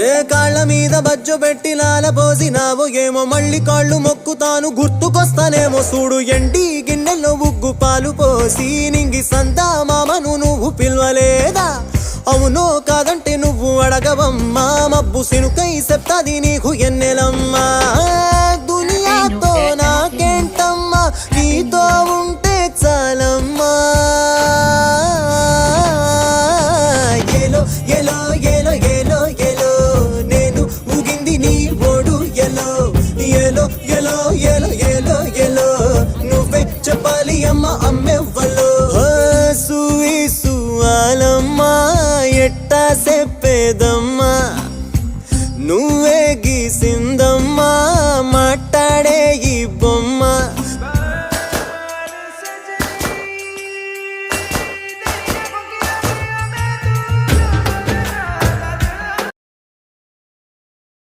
ఏ కాళ్ళ మీద బజ్జు పెట్టి లాలపోసినావో ఏమో మళ్ళీ కాళ్ళు మొక్కుతాను గుర్తుకొస్తానేమో చూడు ఎండి గిన్నెల్లో ఉగ్గు పాలు పోసి నింగి సంతా మామను నువ్వు పిలవలేదా అవునో కాదంటే నువ్వు అడగవమ్మా మబ్బు సినుకై చెప్తాది నీకు ఎన్నెలమ్మా దునియాతో నాకేంటమ్మా నీతో ఉంటే చాలమ్మా ఎలో ఎలో ఎలో ఎలో ఎలో నేను ఊగింది నీ ఓడు ఎలో ఎలో ఎలో ఎలో ఎలో ఎలో నువ్వే చెప్పాలి అమ్మ అమ్మెవ్వలో సువాలమ్మా ఎట్టా చెప్పేదమ్మా నువ్వే గీసిందమ్మా